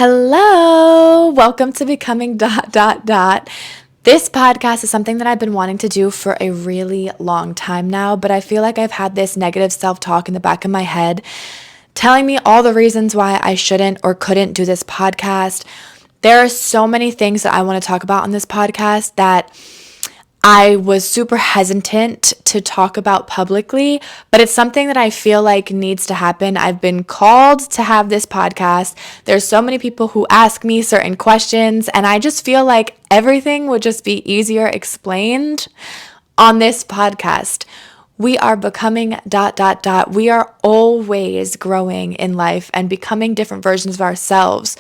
Hello, welcome to Becoming ... This podcast is something that I've been wanting to do for a really long time now, but I feel like I've had this negative self-talk in the back of my head telling me all the reasons why I shouldn't or couldn't do this podcast. There are so many things that I want to talk about on this podcast that I was super hesitant to talk about publicly, but it's something that I feel like needs to happen. I've been called to have this podcast. There's so many people who ask me certain questions, and I just feel like everything would just be easier explained on this podcast. We are becoming ... We are always growing in life and becoming different versions of ourselves,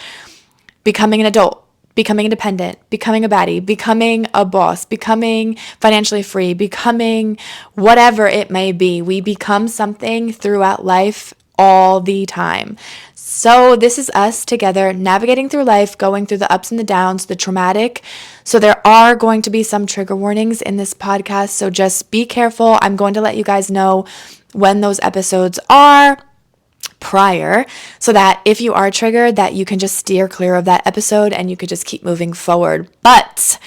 becoming an adult, becoming independent, becoming a baddie, becoming a boss, becoming financially free, becoming whatever it may be. We become something throughout life all the time. So this is us together navigating through life, going through the ups and the downs, the traumatic. So there are going to be some trigger warnings in this podcast. So just be careful. I'm going to let you guys know when those episodes are prior, so that if you are triggered, that you can just steer clear of that episode and you could just keep moving forward. But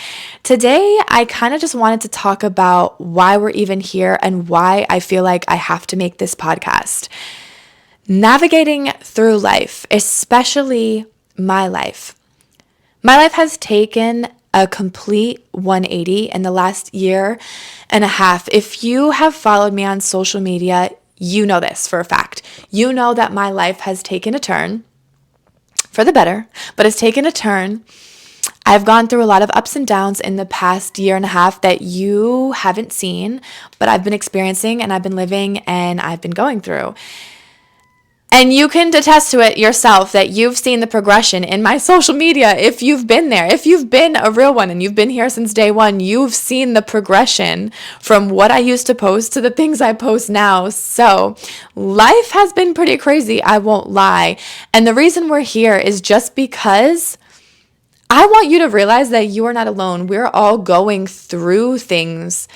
today I kind of just wanted to talk about why we're even here and why I feel like I have to make this podcast. Navigating through life, especially my life. My life has taken a complete 180 in the last year and a half. If you have followed me on social media, you know this for a fact. You know that my life has taken a turn for the better, but it's taken a turn. I've gone through a lot of ups and downs in the past year and a half that you haven't seen, but I've been experiencing and I've been living and I've been going through. And you can attest to it yourself that you've seen the progression in my social media. If you've been there, if you've been a real one and you've been here since day one, you've seen the progression from what I used to post to the things I post now. So life has been pretty crazy, I won't lie. And the reason we're here is just because I want you to realize that you are not alone. We're all going through things.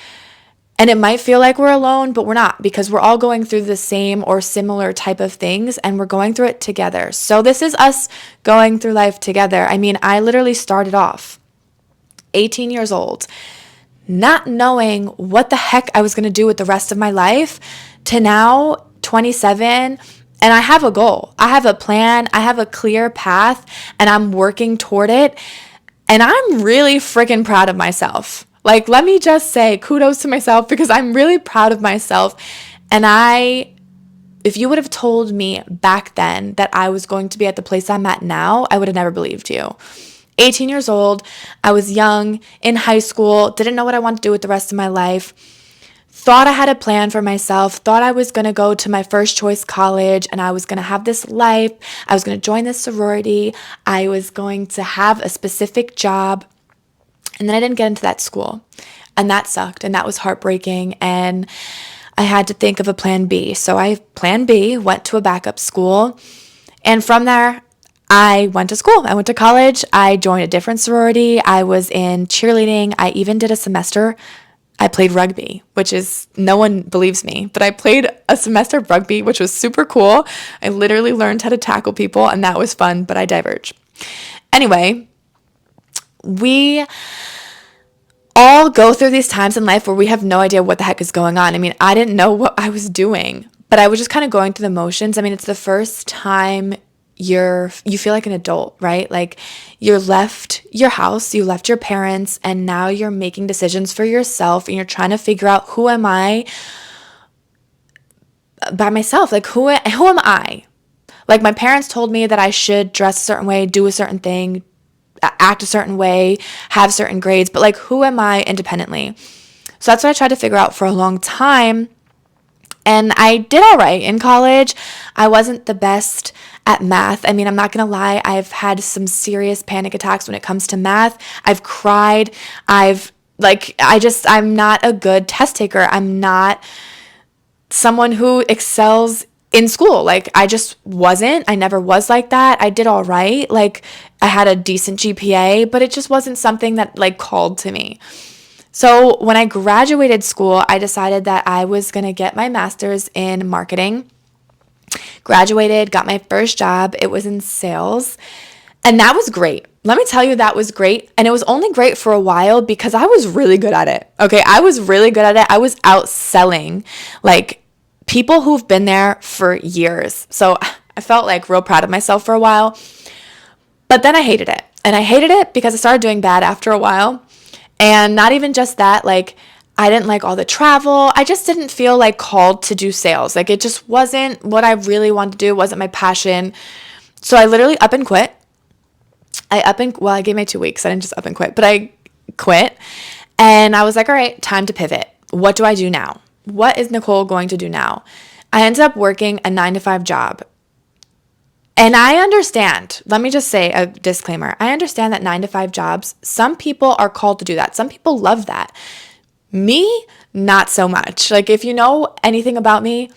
And it might feel like we're alone, but we're not, because we're all going through the same or similar type of things and we're going through it together. So this is us going through life together. I mean, I literally started off 18 years old, not knowing what the heck I was going to do with the rest of my life, to now 27. And I have a goal. I have a plan. I have a clear path and I'm working toward it. And I'm really freaking proud of myself. Like, let me just say kudos to myself because I'm really proud of myself. And if you would have told me back then that I was going to be at the place I'm at now, I would have never believed you. 18 years old, I was young, in high school, didn't know what I wanted to do with the rest of my life, thought I had a plan for myself, thought I was going to go to my first choice college and I was going to have this life. I was going to join this sorority. I was going to have a specific job. And then I didn't get into that school, and that sucked, and that was heartbreaking, and I had to think of a plan B. So plan B, went to a backup school, and from there, I went to school. I went to college. I joined a different sorority. I was in cheerleading. I even did a semester. I played rugby, which is, no one believes me, but I played a semester of rugby, which was super cool. I literally learned how to tackle people, and that was fun, but I diverged. Anyway, we all go through these times in life where we have no idea what the heck is going on. I mean, I didn't know what I was doing, but I was just kind of going through the motions. I mean, it's the first time you feel like an adult, right? Like, you left your house, you left your parents, and now you're making decisions for yourself and you're trying to figure out, who am I by myself? Like, who am I? Like, my parents told me that I should dress a certain way, do a certain thing, act a certain way, have certain grades, but like, who am I independently? So that's what I tried to figure out for a long time. And I did all right in college. I wasn't the best at math. I mean, I'm not going to lie. I've had some serious panic attacks when it comes to math. I've cried. I'm not a good test taker. I'm not someone who excels in school. Like, I just wasn't. I never was like that. I did all right. Like, I had a decent GPA, but it just wasn't something that like called to me. So when I graduated school, I decided that I was going to get my master's in marketing. Graduated, got my first job. It was in sales. And that was great. Let me tell you, that was great. And it was only great for a while because I was really good at it. Okay, I was really good at it. I was outselling like people who've been there for years. So I felt like real proud of myself for a while. But then I hated it. And I hated it because I started doing bad after a while. And not even just that, like I didn't like all the travel. I just didn't feel like called to do sales. Like it just wasn't what I really wanted to do. It wasn't my passion. So I literally up and quit. I gave my 2 weeks. I didn't just up and quit, but I quit. And I was like, all right, time to pivot. What do I do now? What is Nicole going to do now? I ended up working a 9-to-5 job. And I understand, let me just say a disclaimer. I understand that 9-to-5 jobs, some people are called to do that. Some people love that. Me, not so much. Like if you know anything about me,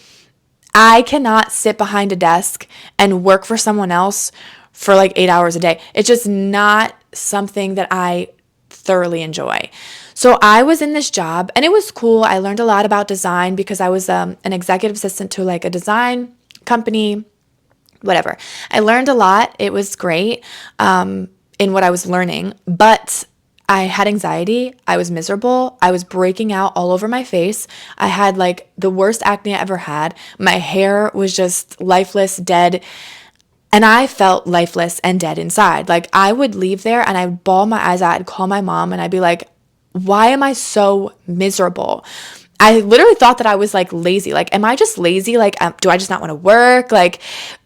I cannot sit behind a desk and work for someone else for like 8 hours a day. It's just not something that I thoroughly enjoy. So I was in this job and it was cool. I learned a lot about design because I was an executive assistant to like a design company, whatever. I learned a lot. It was great in what I was learning, but I had anxiety. I was miserable. I was breaking out all over my face. I had like the worst acne I ever had. My hair was just lifeless, dead. And I felt lifeless and dead inside. Like I would leave there and I'd bawl my eyes out. I'd call my mom and I'd be like, why am I so miserable? I literally thought that I was like lazy. Like, am I just lazy? Like, do I just not want to work? Like,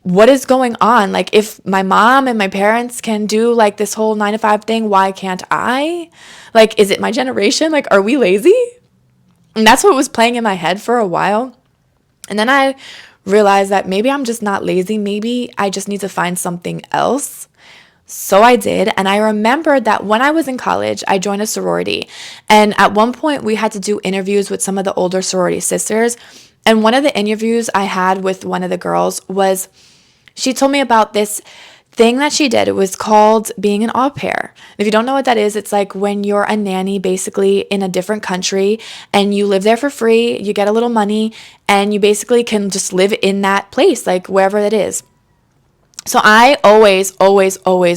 what is going on? Like, if my mom and my parents can do like this whole 9-to-5 thing, why can't I? Like, is it my generation? Like, are we lazy? And that's what was playing in my head for a while. And then I realized that maybe I'm just not lazy. Maybe I just need to find something else. So I did. And I remembered that when I was in college, I joined a sorority. And at one point, we had to do interviews with some of the older sorority sisters. And one of the interviews I had with one of the girls was, she told me about this thing that she did. It was called being an au pair. If you don't know what that is, it's like when you're a nanny basically in a different country and you live there for free, you get a little money, and you basically can just live in that place, like wherever it is. So I always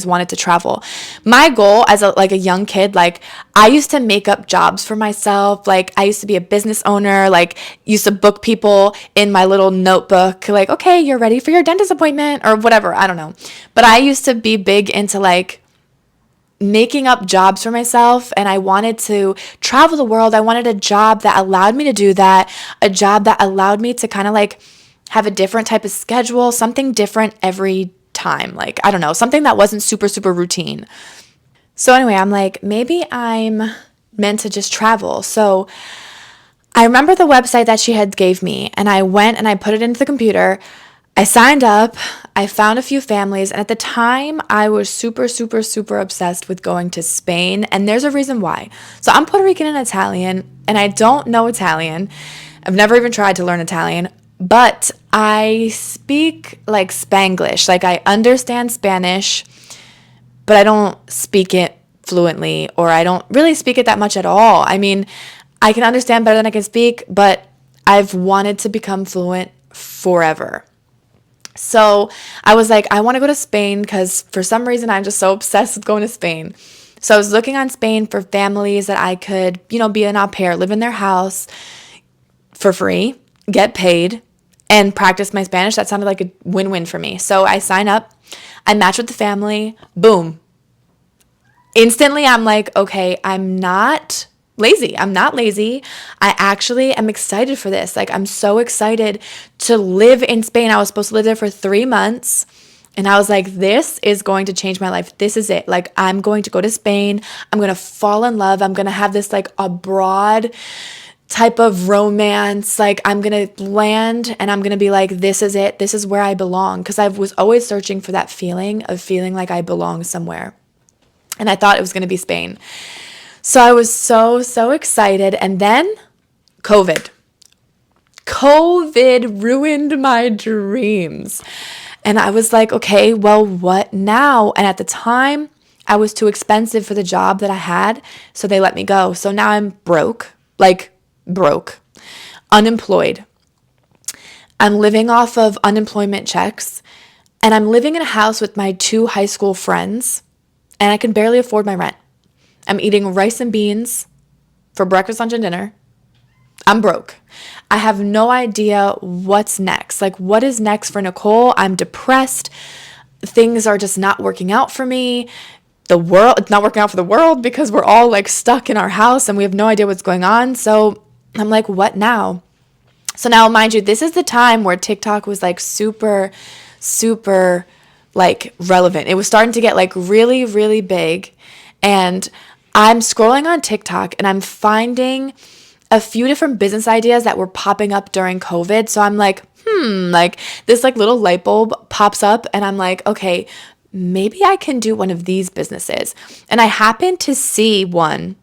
wanted to travel. My goal as a young kid, like I used to make up jobs for myself. Like I used to be a business owner, like used to book people in my little notebook, like, okay, you're ready for your dentist appointment or whatever. I don't know. But I used to be big into like making up jobs for myself, and I wanted to travel the world. I wanted a job that allowed me to do that, a job that allowed me to kind of like have a different type of schedule, something different every time. Like, I don't know, something that wasn't super routine. So anyway, I'm like, maybe I'm meant to just travel. So I remember the website that she had gave me, and I went and I put it into the computer. I signed up. I found a few families. And at the time, I was super obsessed with going to Spain. And there's a reason why. So I'm Puerto Rican and Italian, and I don't know Italian. I've never even tried to learn Italian. But I speak like Spanglish. Like I understand Spanish, but I don't speak it fluently, or I don't really speak it that much at all. I mean, I can understand better than I can speak, but I've wanted to become fluent forever. So I was like, I want to go to Spain because for some reason I'm just so obsessed with going to Spain. So I was looking on Spain for families that I could, be an au pair, live in their house for free, get paid, and practice my Spanish. That sounded like a win-win for me. So I sign up, I match with the family, boom. Instantly, I'm like, okay, I'm not lazy. I actually am excited for this. Like, I'm so excited to live in Spain. I was supposed to live there for 3 months. And I was like, this is going to change my life. This is it. Like, I'm going to go to Spain. I'm going to fall in love. I'm going to have this like abroad type of romance. Like I'm going to land and I'm going to be like, this is it. This is where I belong. Because I was always searching for that feeling of feeling like I belong somewhere. And I thought it was going to be Spain. So I was so excited. And then COVID ruined my dreams. And I was like, okay, well, what now? And at the time, I was too expensive for the job that I had. So they let me go. So now I'm broke, unemployed. I'm living off of unemployment checks. And I'm living in a house with my 2 high school friends, and I can barely afford my rent. I'm eating rice and beans for breakfast, lunch, and dinner. I'm broke. I have no idea what's next. Like, what is next for Nicole? I'm depressed. Things are just not working out for me. It's not working out for the world because we're all like stuck in our house and we have no idea what's going on. So I'm like, what now? So now, mind you, this is the time where TikTok was like super, super like relevant. It was starting to get like really, really big. And I'm scrolling on TikTok and I'm finding a few different business ideas that were popping up during COVID. So I'm like, like this like little light bulb pops up and I'm like, okay, maybe I can do one of these businesses. And I happened to see one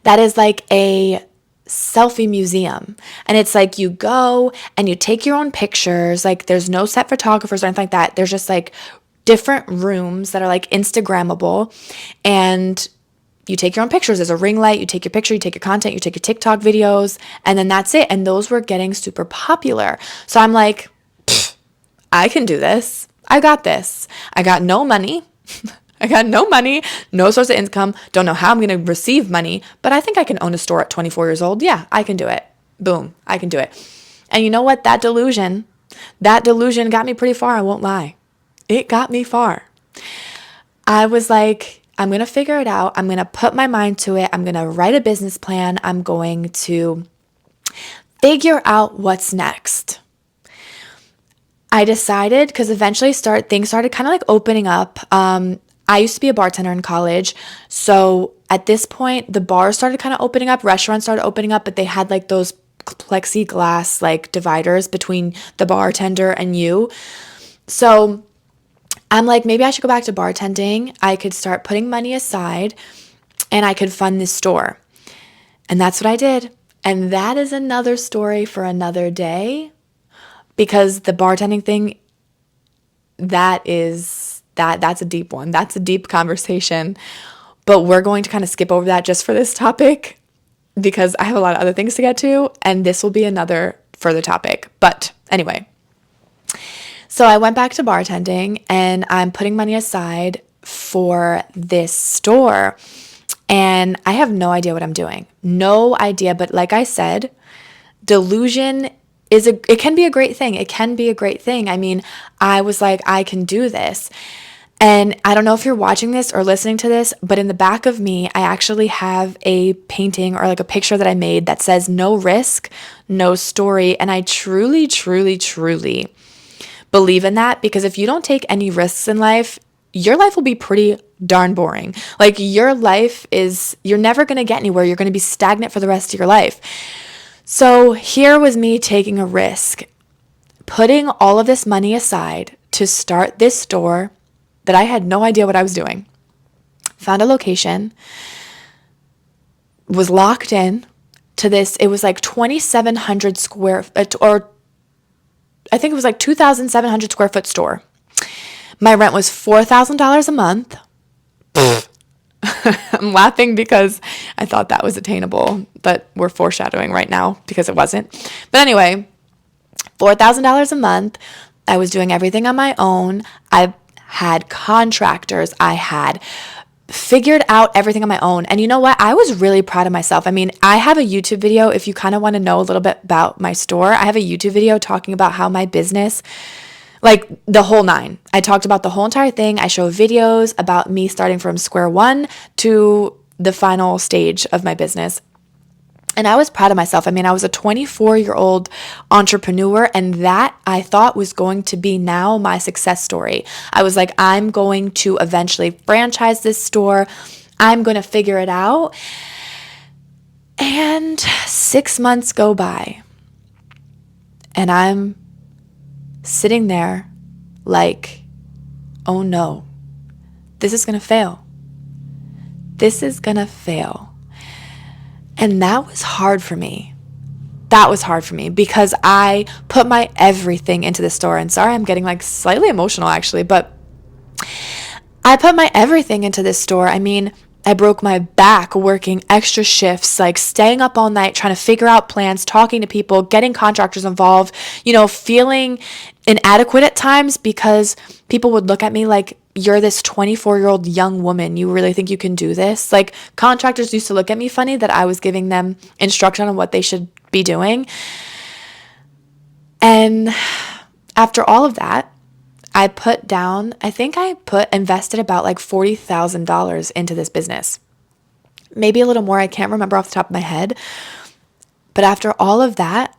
that is like a selfie museum. And it's like you go and you take your own pictures. Like there's no set photographers or anything like that. There's just like different rooms that are like Instagrammable, and you take your own pictures. There's a ring light. You take your picture, you take your content, you take your TikTok videos, and then that's it. And those were getting super popular. So I'm like, I can do this. I got this. I got no money. No source of income. Don't know how I'm going to receive money, but I think I can own a store at 24 years old. Yeah, I can do it. Boom, I can do it. And you know what? That delusion got me pretty far. I won't lie. It got me far. I was like, I'm going to figure it out. I'm going to put my mind to it. I'm going to write a business plan. I'm going to figure out what's next. I decided, because eventually things started kind of like opening up. I used to be a bartender in college. So at this point, the bars started kind of opening up. Restaurants started opening up, but they had like those plexiglass like dividers between the bartender and you. So I'm like, maybe I should go back to bartending. I could start putting money aside and I could fund this store. And that's what I did. And that is another story for another day, because the bartending thing, that's a deep one. That's a deep conversation. But we're going to kind of skip over that just for this topic because I have a lot of other things to get to, and this will be another further topic. But anyway, so I went back to bartending and I'm putting money aside for this store, and I have no idea what I'm doing. No idea. But like I said, delusion it can be a great thing. It can be a great thing. I mean, I was like, I can do this. And I don't know if you're watching this or listening to this, but in the back of me, I actually have a painting or like a picture that I made that says no risk, no story. And I truly, truly, truly believe in that, because if you don't take any risks in life, your life will be pretty darn boring. Like you're never going to get anywhere. You're going to be stagnant for the rest of your life. So here was me taking a risk, putting all of this money aside to start this store that I had no idea what I was doing. Found a location, was locked in to this. It was like 2,700 square, or I think it was like 2,700 square foot store. My rent was $4,000 a month. I'm laughing because I thought that was attainable, but we're foreshadowing right now because it wasn't. But anyway, $4,000 a month. I was doing everything on my own. I had contractors. I had figured out everything on my own. And you know what? I was really proud of myself. I mean, I have a YouTube video. If you kind of want to know a little bit about my store, I have a YouTube video talking about how my business, like the whole nine. I talked about the whole entire thing. I show videos about me starting from square one to the final stage of my business. And I was proud of myself. I mean, I was a 24-year-old entrepreneur, and that I thought was going to be now my success story. I was like, I'm going to eventually franchise this store. I'm going to figure it out. And 6 months go by, and I'm sitting there like, oh no, this is going to fail. This is going to fail. And that was hard for me. That was hard for me because I put my everything into the store. And sorry, I'm getting like slightly emotional actually, but I put my everything into this store. I mean, I broke my back working extra shifts, like staying up all night, trying to figure out plans, talking to people, getting contractors involved, feeling inadequate at times because people would look at me like, you're this 24-year-old young woman. You really think you can do this? Like, contractors used to look at me funny that I was giving them instruction on what they should be doing. And after all of that, I invested about like $40,000 into this business. Maybe a little more. I can't remember off the top of my head. But after all of that,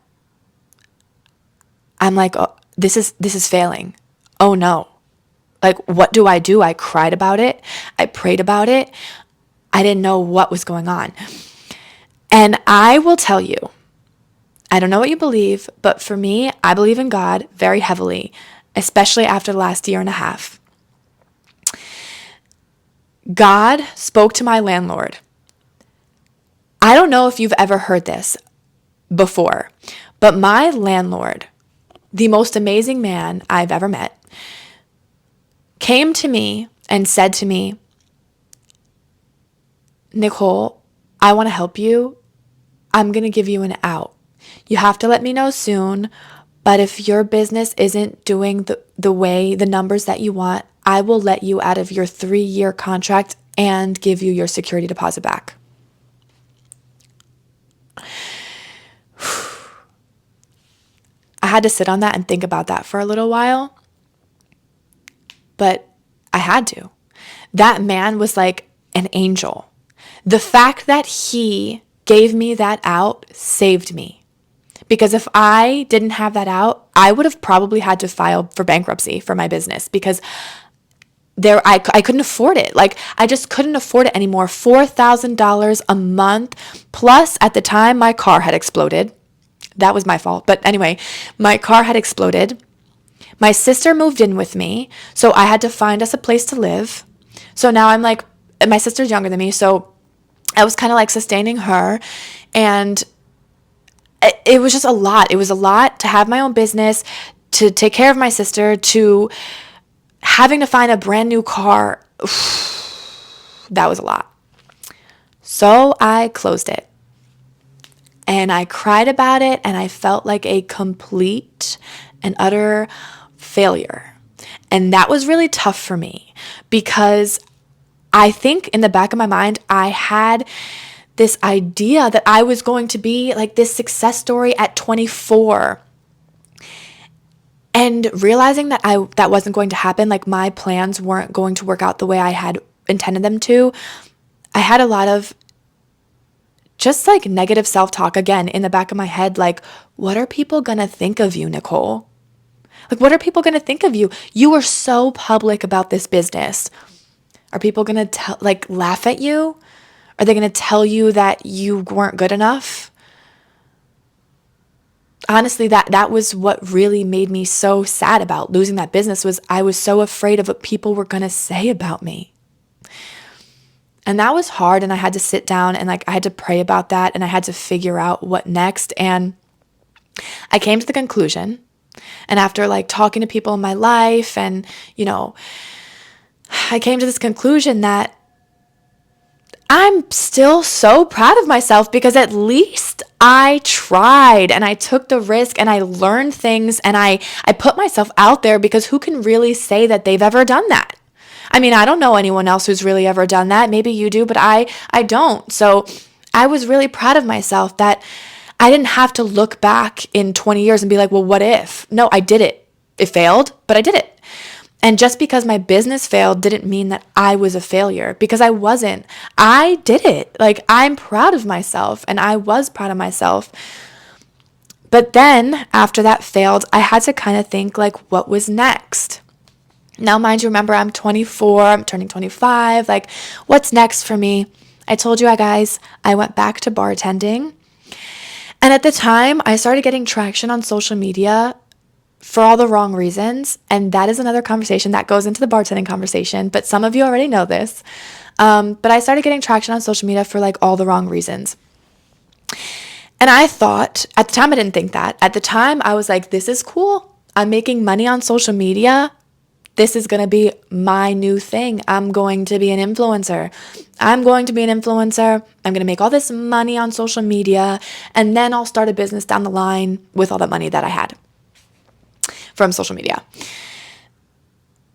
I'm like, oh, this is failing. Oh no. Like, what do? I cried about it. I prayed about it. I didn't know what was going on. And I will tell you, I don't know what you believe, but for me, I believe in God very heavily, especially after the last year and a half. God spoke to my landlord. I don't know if you've ever heard this before, but my landlord, the most amazing man I've ever met, came to me and said to me, Nicole, I want to help you. I'm going to give you an out. You have to let me know soon, but if your business isn't doing the numbers that you want, I will let you out of your 3-year contract and give you your security deposit back. I had to sit on that and think about that for a little while, but I had to. That man was like an angel. The fact that he gave me that out saved me. Because if I didn't have that out, I would have probably had to file for bankruptcy for my business because I couldn't afford it. Like, I just couldn't afford it anymore. $4,000 a month. Plus, at the time, my car had exploded. That was my fault. But anyway, my car had exploded. My sister moved in with me, so I had to find us a place to live. So now I'm like, my sister's younger than me, so I was kind of like sustaining her. And it was just a lot. It was a lot to have my own business, to take care of my sister, to having to find a brand new car. That was a lot. So I closed it. And I cried about it, and I felt like a complete and utter failure. And that was really tough for me because I think in the back of my mind, I had this idea that I was going to be like this success story at 24. And realizing that that wasn't going to happen, like my plans weren't going to work out the way I had intended them to, I had a lot of just like negative self-talk again in the back of my head. Like, what are people going to think of you, Nicole? Like, what are people going to think of you? You were so public about this business. Are people going to laugh at you? Are they going to tell you that you weren't good enough? Honestly, that was what really made me so sad about losing that business. Was I was so afraid of what people were going to say about me. And that was hard, and I had to sit down and I had to pray about that, and I had to figure out what next. And I came to the conclusion, and after talking to people in my life and, I came to this conclusion that I'm still so proud of myself because at least I tried and I took the risk and I learned things and I put myself out there, because who can really say that they've ever done that? I mean, I don't know anyone else who's really ever done that. Maybe you do, but I don't. So I was really proud of myself that I didn't have to look back in 20 years and be like, well, what if? No, I did it. It failed, but I did it. And just because my business failed didn't mean that I was a failure, because I wasn't. I did it. I'm proud of myself, and I was proud of myself. But then after that failed, I had to kind of think what was next? Now, mind you, remember, I'm 24, I'm turning 25. What's next for me? I told you guys, I went back to bartending. And at the time, I started getting traction on social media for all the wrong reasons. And that is another conversation that goes into the bartending conversation. But some of you already know this. But I started getting traction on social media for all the wrong reasons. And I thought, at the time, I didn't think that. At the time, I was like, this is cool. I'm making money on social media. This is going to be my new thing. I'm going to be an influencer. I'm going to be an influencer. I'm going to make all this money on social media, and then I'll start a business down the line with all that money that I had from social media.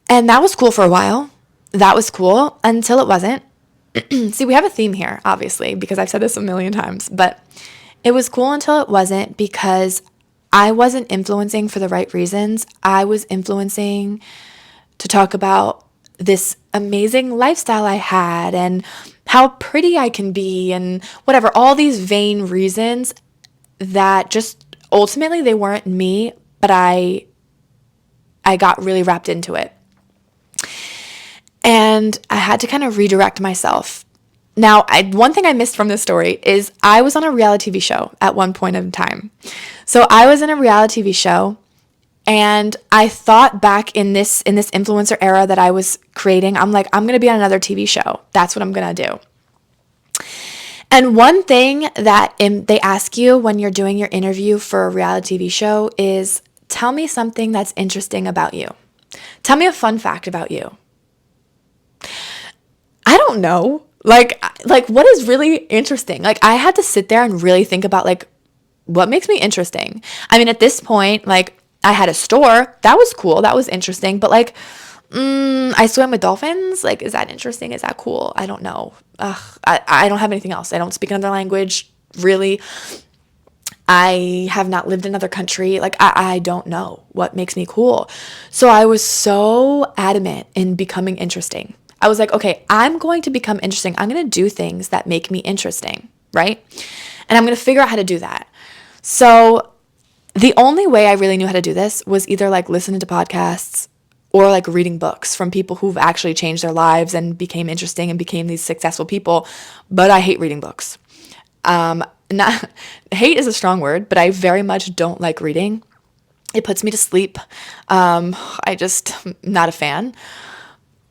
And that was cool for a while. That was cool until it wasn't. See, we have a theme here, obviously, because I've said this a million times, but it was cool until it wasn't, because I wasn't influencing for the right reasons. I was influencing to talk about this amazing lifestyle I had and how pretty I can be and whatever, all these vain reasons that just ultimately they weren't me, but I got really wrapped into it. And I had to kind of redirect myself. Now, one thing I missed from this story is I was on a reality TV show at one point in time. So I was in a reality TV show, and I thought back in this influencer era that I was creating, I'm like, I'm going to be on another TV show. That's what I'm going to do. And one thing that they ask you when you're doing your interview for a reality TV show is, tell me something that's interesting about you. Tell me a fun fact about you. I don't know. Like what is really interesting? Like, I had to sit there and really think about, like, what makes me interesting? I mean, at this point, like, I had a store. That was cool. That was interesting. But, like, I swim with dolphins. Like, is that interesting? Is that cool? I don't know. I don't have anything else. I don't speak another language, really. I have not lived in another country. Like, I don't know what makes me cool. So I was so adamant in becoming interesting. I was like, okay, I'm going to become interesting. I'm going to do things that make me interesting, right? And I'm going to figure out how to do that. So the only way I really knew how to do this was either like listening to podcasts or like reading books from people who've actually changed their lives and became interesting and became these successful people. But I hate reading books. Hate is a strong word, but I very much don't like reading. It puts me to sleep. I just not a fan.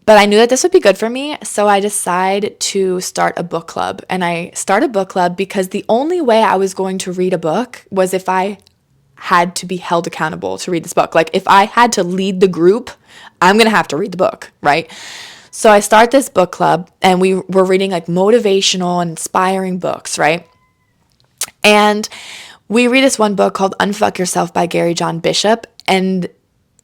But I knew that this would be good for me, so I decided to start a book club. And I started a book club because the only way I was going to read a book was if I had to be held accountable to read this book. Like, if I had to lead the group, I'm going to have to read the book, right? So I start this book club, and we were reading like motivational and inspiring books, right? And we read this one book called Unfuck Yourself by Gary John Bishop, and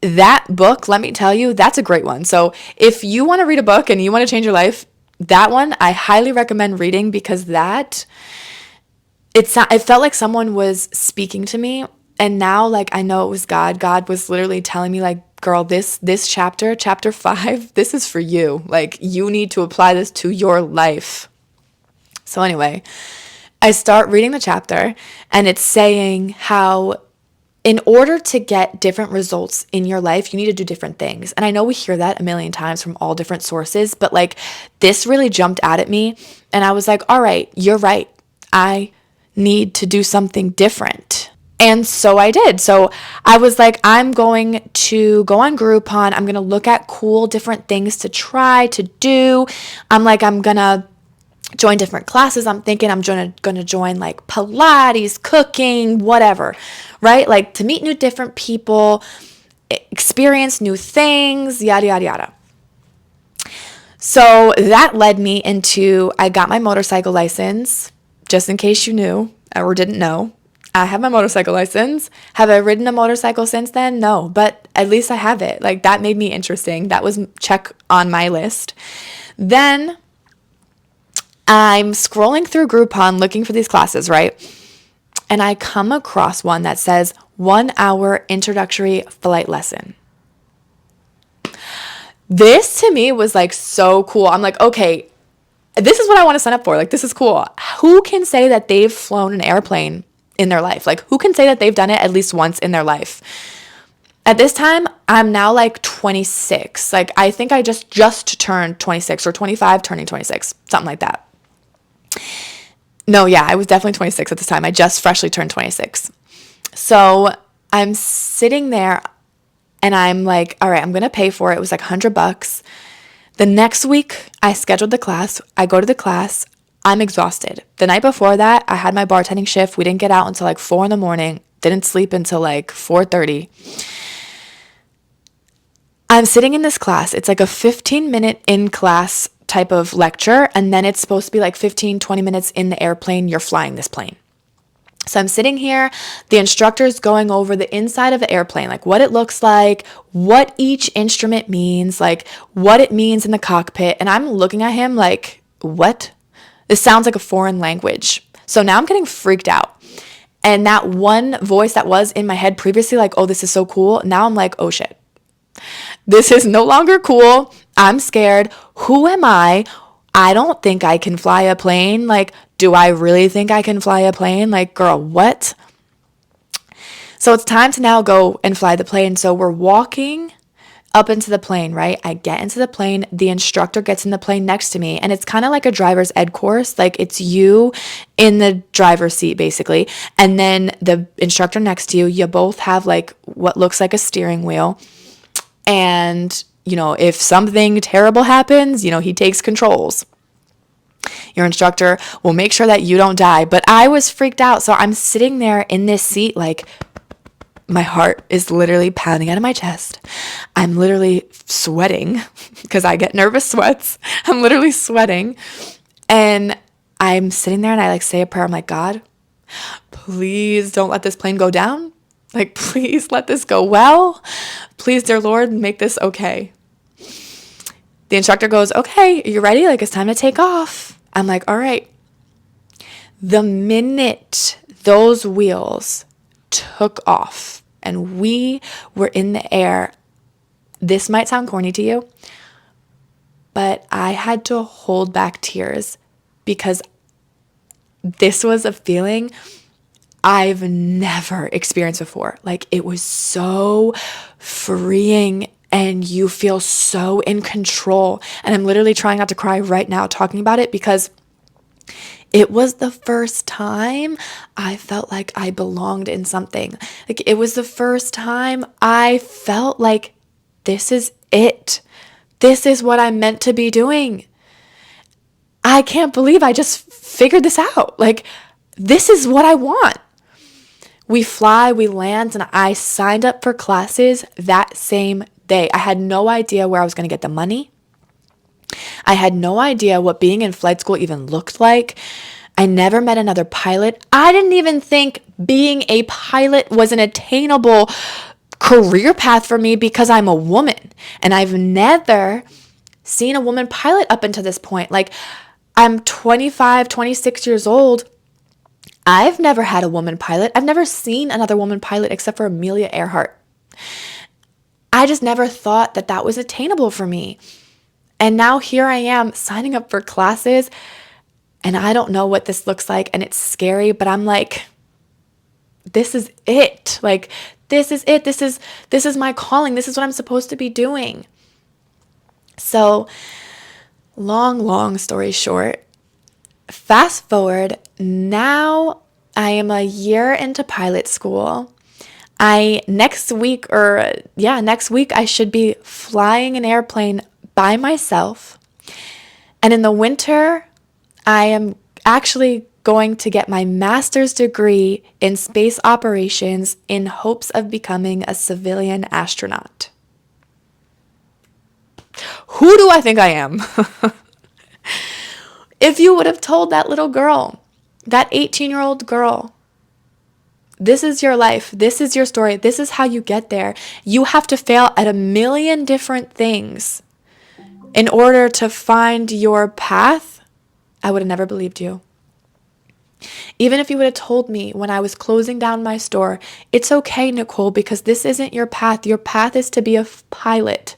that book, let me tell you, that's a great one. So if you want to read a book and you want to change your life, that one I highly recommend reading, because it felt like someone was speaking to me. And now, like, I know it was God. God was literally telling me, like, girl, this chapter 5, this is for you. Like, you need to apply this to your life. So anyway, I start reading the chapter, and it's saying how in order to get different results in your life, you need to do different things. And I know we hear that a million times from all different sources, but like, this really jumped out at me. And I was like, all right, you're right. I need to do something different. And so I did. So I was like, I'm going to go on Groupon. I'm going to look at cool different things to try to do. I'm going to join different classes. I'm thinking I'm going to join like Pilates, cooking, whatever, right? Like, to meet different people, experience new things, yada, yada, yada. So that led me into, I got my motorcycle license, just in case you knew or didn't know. I have my motorcycle license. Have I ridden a motorcycle since then? No, but at least I have it. Like, that made me interesting. That was check on my list. Then I'm scrolling through Groupon looking for these classes, right? And I come across one that says 1 hour introductory flight lesson. This to me was like so cool. I'm like, okay, this is what I want to sign up for. Like, this is cool. Who can say that they've flown an airplane in their life? Like, who can say that they've done it at least once in their life? At this time, I'm now like 26. Like, I think I just turned 26 or 25, turning 26, something like that. No, yeah, I was definitely 26 at this time. I just freshly turned 26. So I'm sitting there and I'm like, all right, I'm going to pay for it. It was like $100. The next week I scheduled the class. I go to the class. I'm exhausted. The night before that, I had my bartending shift. We didn't get out until like 4 a.m. Didn't sleep until like 4:30. I'm sitting in this class. It's like a 15-minute in-class type of lecture, and then it's supposed to be like 15, 20 minutes in the airplane. You're flying this plane. So I'm sitting here, the instructor's going over the inside of the airplane, like what it looks like, what each instrument means, like what it means in the cockpit. And I'm looking at him like, what? This sounds like a foreign language. So now I'm getting freaked out. And that one voice that was in my head previously, like, oh, this is so cool. Now I'm like, oh shit. This is no longer cool. I'm scared. Who am I? I don't think I can fly a plane. Like, do I really think I can fly a plane? Like, girl, what? So it's time to now go and fly the plane. So we're walking up into the plane, right? I get into the plane. The instructor gets in the plane next to me. And it's kind of like a driver's ed course. Like, it's you in the driver's seat, basically. And then the instructor next to you, you both have like what looks like a steering wheel. And, you know, if something terrible happens, you know, he takes controls. Your instructor will make sure that you don't die. But I was freaked out. So I'm sitting there in this seat, like my heart is literally pounding out of my chest. I'm literally sweating because I get nervous sweats. I'm literally sweating. And I'm sitting there and I like say a prayer. I'm like, God, please don't let this plane go down. Like, please let this go well. Please, dear Lord, make this okay. The instructor goes, okay, are you ready? Like, it's time to take off. I'm like, all right. The minute those wheels took off and we were in the air, this might sound corny to you, but I had to hold back tears because this was a feeling I've never experienced before. Like, it was so freeing and you feel so in control. And I'm literally trying not to cry right now talking about it because it was the first time I felt like I belonged in something. Like, it was the first time I felt like this is it. This is what I'm meant to be doing. I can't believe I just figured this out. Like, this is what I want. We fly, we land, and I signed up for classes that same day. I had no idea where I was going to get the money. I had no idea what being in flight school even looked like. I never met another pilot. I didn't even think being a pilot was an attainable career path for me because I'm a woman. And I've never seen a woman pilot up until this point. Like, I'm 25, 26 years old. I've never had a woman pilot. I've never seen another woman pilot except for Amelia Earhart. I just never thought that that was attainable for me. And now here I am signing up for classes and I don't know what this looks like and it's scary, but I'm like, this is it. Like, this is it. This is my calling. This is what I'm supposed to be doing. So long story short, fast forward, now I am a year into pilot school. Next week I should be flying an airplane by myself. And in the winter, I am actually going to get my master's degree in space operations in hopes of becoming a civilian astronaut. Who do I think I am? If you would have told that little girl, that 18-year-old girl, this is your life, this is your story, this is how you get there. You have to fail at a million different things in order to find your path, I would have never believed you. Even if you would have told me when I was closing down my store, it's okay, Nicole, because this isn't your path. Your path is to be a pilot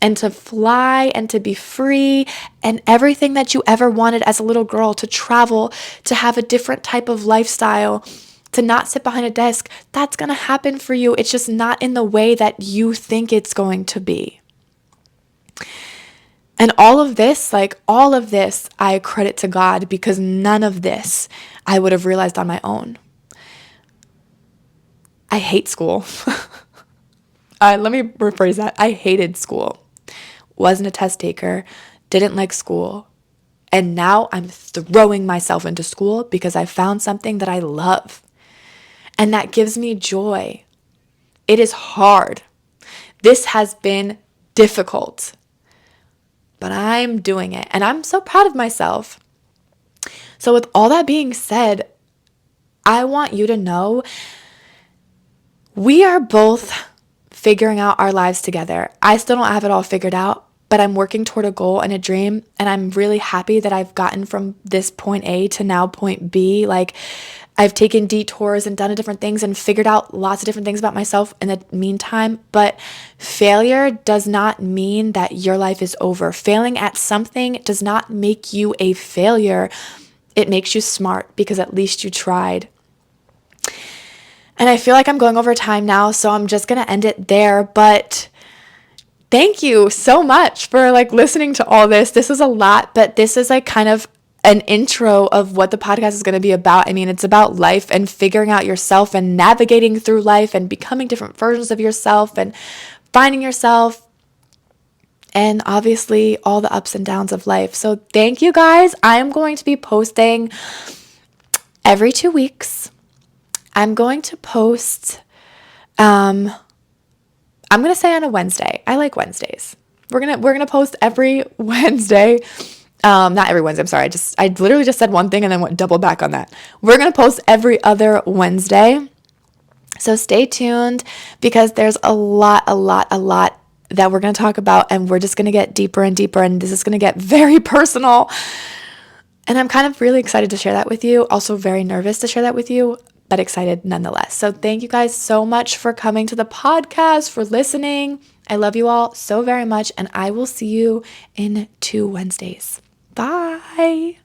and to fly and to be free and everything that you ever wanted as a little girl, to travel, to have a different type of lifestyle, to not sit behind a desk. That's going to happen for you. It's just not in the way that you think it's going to be. And all of this, I credit to God, because none of this I would have realized on my own. I hate school. Let me rephrase that. I hated school. Wasn't a test taker. Didn't like school. And now I'm throwing myself into school because I found something that I love. And that gives me joy. It is hard. This has been difficult, but I'm doing it and I'm so proud of myself. So with all that being said, I want you to know we are both figuring out our lives together. I still don't have it all figured out, but I'm working toward a goal and a dream. And I'm really happy that I've gotten from this point A to now point B. Like, I've taken detours and done different things and figured out lots of different things about myself in the meantime. But failure does not mean that your life is over. Failing at something does not make you a failure. It makes you smart because at least you tried. And I feel like I'm going over time now, so I'm just going to end it there. But thank you so much for listening to all this. This is a lot, but this is kind of an intro of what the podcast is going to be about. I mean, it's about life and figuring out yourself and navigating through life and becoming different versions of yourself and finding yourself. And obviously all the ups and downs of life. So thank you guys. I am going to be posting every 2 weeks. I'm going to post, I'm going to say on a Wednesday. I like Wednesdays. We're going to post every Wednesday. Not every Wednesday. I'm sorry. I literally just said one thing and then went double back on that. We're going to post every other Wednesday. So stay tuned because there's a lot that we're going to talk about, and we're just going to get deeper and deeper, and this is going to get very personal. And I'm kind of really excited to share that with you. Also very nervous to share that with you, but excited nonetheless. So thank you guys so much for coming to the podcast, for listening. I love you all so very much, and I will see you in 2 Wednesdays. Bye.